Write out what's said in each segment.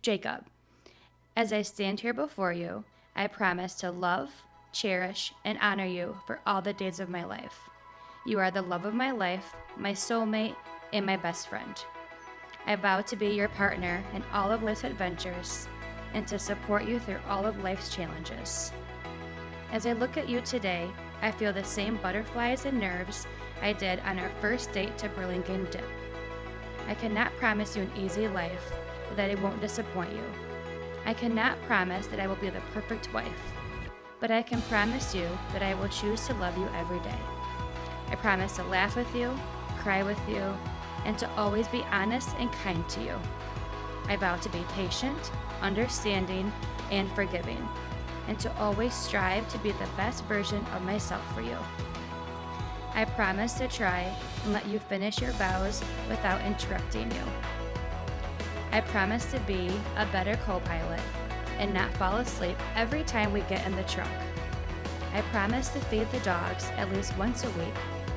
Jacob, as I stand here before you, I promise to love, cherish, and honor you for all the days of my life. You are the love of my life, my soulmate, and my best friend. I vow to be your partner in all of life's adventures and to support you through all of life's challenges. As I look at you today, I feel the same butterflies and nerves I did on our first date to Burlingame Dip. I cannot promise you an easy life or that I won't disappoint you. I cannot promise that I will be the perfect wife, but I can promise you that I will choose to love you every day. I promise to laugh with you, cry with you, and to always be honest and kind to you. I vow to be patient, understanding, and forgiving, and to always strive to be the best version of myself for you. I promise to try and let you finish your vows without interrupting you. I promise to be a better co-pilot and not fall asleep every time we get in the truck. I promise to feed the dogs at least once a week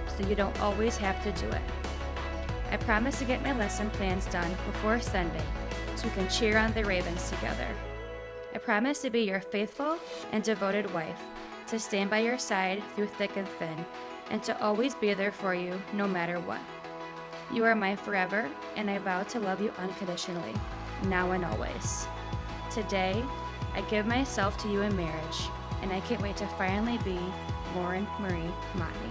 so you don't always have to do it. I promise to get my lesson plans done before Sunday so we can cheer on the Ravens together. I promise to be your faithful and devoted wife, to stand by your side through thick and thin, and to always be there for you no matter what. You are mine forever, and I vow to love you unconditionally, now and always. Today, I give myself to you in marriage, and I can't wait to finally be Lauren Marie Motley.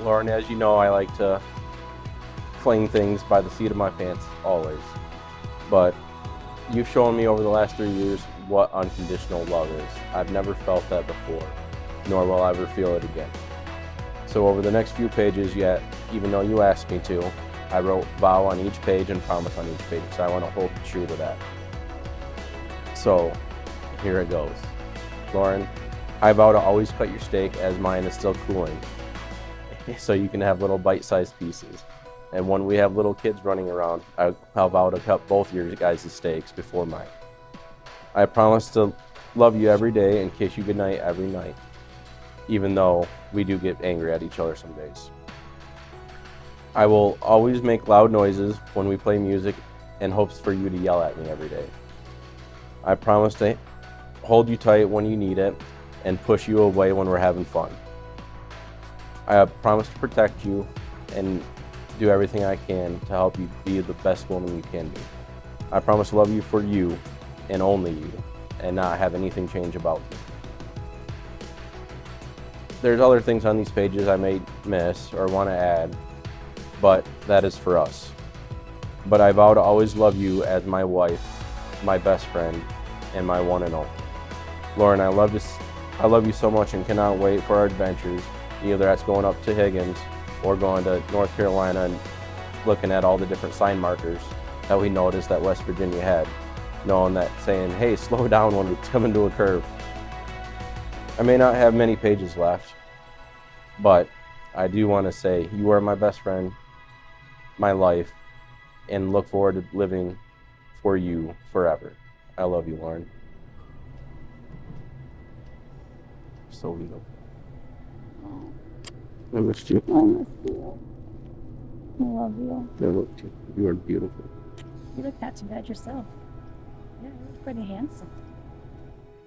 Lauren, as you know, I like to fling things by the seat of my pants, always. But you've shown me over the last 3 years what unconditional love is. I've never felt that before, nor will I ever feel it again. So over the next few pages, yet, even though you asked me to, I wrote vow on each page and promise on each page, so I want to hold true to that. So, here it goes. Lauren, I vow to always cut your steak as mine is still cooling, so you can have little bite-sized pieces. And when we have little kids running around, I'll vow to cut both your guys' steaks before mine. I promise to love you every day and kiss you goodnight every night, even though we do get angry at each other some days. I will always make loud noises when we play music in hopes for you to yell at me every day. I promise to hold you tight when you need it and push you away when we're having fun. I promise to protect you and do everything I can to help you be the best woman you can be. I promise to love you for you and only you, and not have anything change about you. There's other things on these pages I may miss or want to add, but that is for us. But I vow to always love you as my wife, my best friend, and my one and only. Lauren, I love you so much and cannot wait for our adventures, either that's going up to Higgins or going to North Carolina and looking at all the different sign markers that we noticed that West Virginia had, knowing that saying, hey, slow down when we come into a curve. I may not have many pages left, but I do want to say you are my best friend, my life, and look forward to living for you forever. I love you, Lauren. So beautiful. I missed you. I miss you. I love you. I loved you. You are beautiful. You look not too bad yourself. Yeah, you're pretty handsome.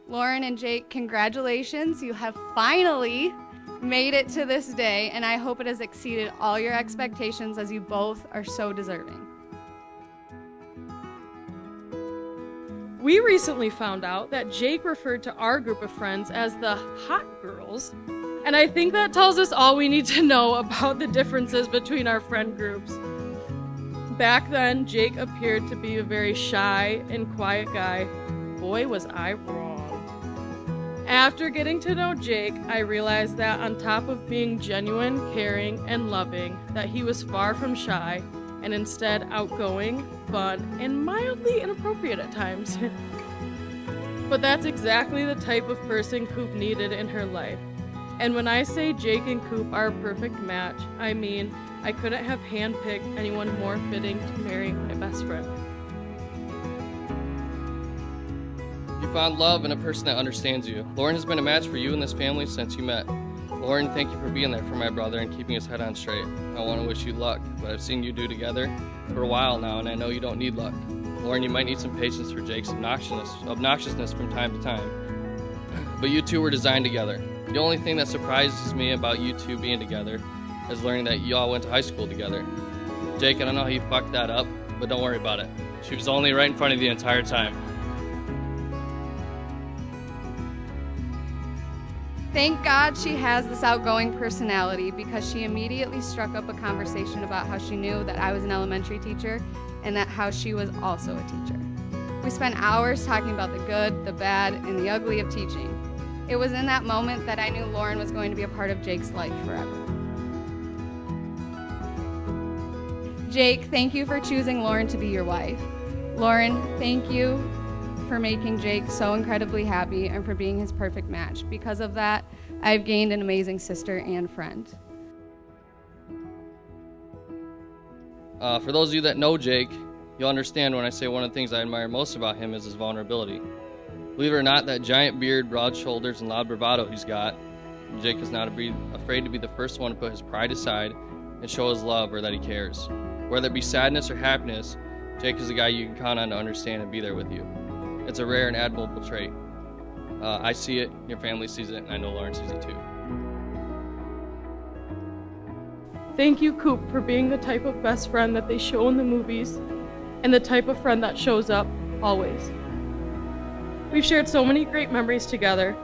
Lauren and Jake, congratulations. You have finally made it to this day, and I hope it has exceeded all your expectations as you both are so deserving. We recently found out that Jake referred to our group of friends as the hot girls, and I think that tells us all we need to know about the differences between our friend groups. Back then, Jake appeared to be a very shy and quiet guy. Boy, was I wrong. After getting to know Jake, I realized that on top of being genuine, caring, and loving, that he was far from shy and instead outgoing, fun, and mildly inappropriate at times. But that's exactly the type of person Coop needed in her life. And when I say Jake and Coop are a perfect match, I mean I couldn't have handpicked anyone more fitting to marry my best friend. You found love in a person that understands you. Lauren has been a match for you and this family since you met. Lauren, thank you for being there for my brother and keeping his head on straight. I want to wish you luck, but I've seen you do together for a while now, and I know you don't need luck. Lauren, you might need some patience for Jake's obnoxiousness from time to time, but you two were designed together. The only thing that surprises me about you two being together is learning that you all went to high school together. Jake, I don't know how you fucked that up, but don't worry about it. She was only right in front of you the entire time. Thank God she has this outgoing personality, because she immediately struck up a conversation about how she knew that I was an elementary teacher and that how she was also a teacher. We spent hours talking about the good, the bad, and the ugly of teaching. It was in that moment that I knew Lauren was going to be a part of Jake's life forever. Jake, thank you for choosing Lauren to be your wife. Lauren, thank you for making Jake so incredibly happy and for being his perfect match. Because of that, I've gained an amazing sister and friend. For those of you that know Jake, you'll understand when I say one of the things I admire most about him is his vulnerability. Believe it or not, that giant beard, broad shoulders, and loud bravado he's got, Jake is not afraid to be the first one to put his pride aside and show his love or that he cares. Whether it be sadness or happiness, Jake is the guy you can count on to understand and be there with you. It's a rare and admirable trait. I see it, your family sees it, and I know Lauren sees it too. Thank you, Coop, for being the type of best friend that they show in the movies and the type of friend that shows up always. We've shared so many great memories together.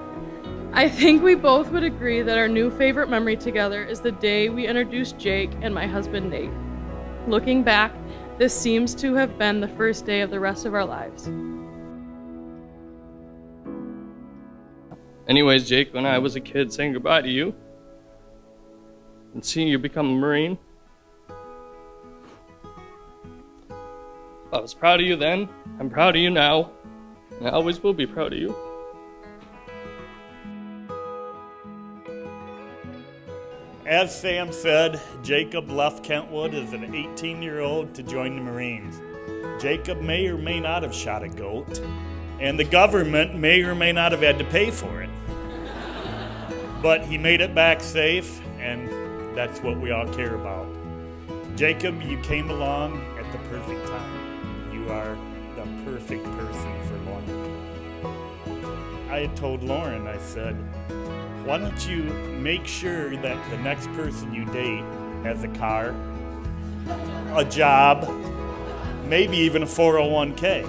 I think we both would agree that our new favorite memory together is the day we introduced Jake and my husband Nate. Looking back, this seems to have been the first day of the rest of our lives. Anyways, Jake, when I was a kid saying goodbye to you and seeing you become a Marine, I was proud of you then, I'm proud of you now, and I always will be proud of you. As Sam said, Jacob left Kentwood as an 18-year-old to join the Marines. Jacob may or may not have shot a goat, and the government may or may not have had to pay for it. But he made it back safe, and that's what we all care about. Jacob, you came along at the perfect time. You are the perfect person for Lauren. I had told Lauren, I said, why don't you make sure that the next person you date has a car, a job, maybe even a 401k.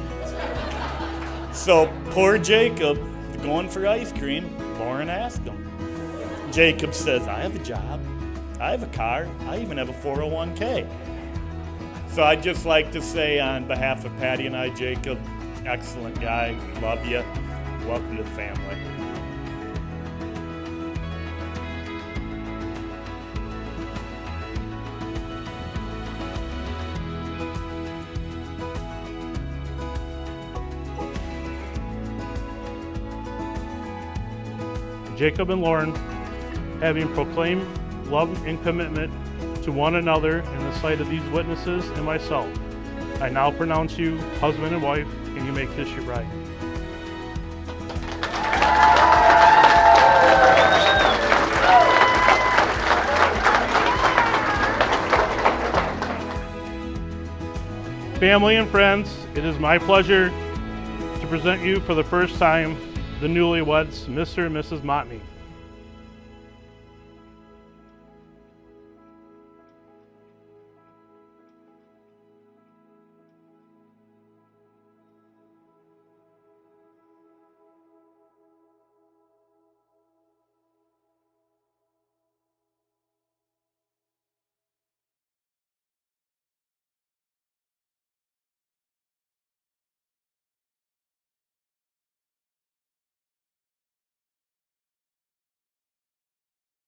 So poor Jacob, going for ice cream, Lauren asked him. Jacob says, I have a job, I have a car, I even have a 401k. So I'd just like to say on behalf of Patty and I, Jacob, excellent guy, love you, welcome to the family. Jacob and Lauren, having proclaimed love and commitment to one another in the sight of these witnesses and myself, I now pronounce you husband and wife, and you make this your bride. Family and friends, it is my pleasure to present you for the first time the newlyweds, Mr. and Mrs. Motney.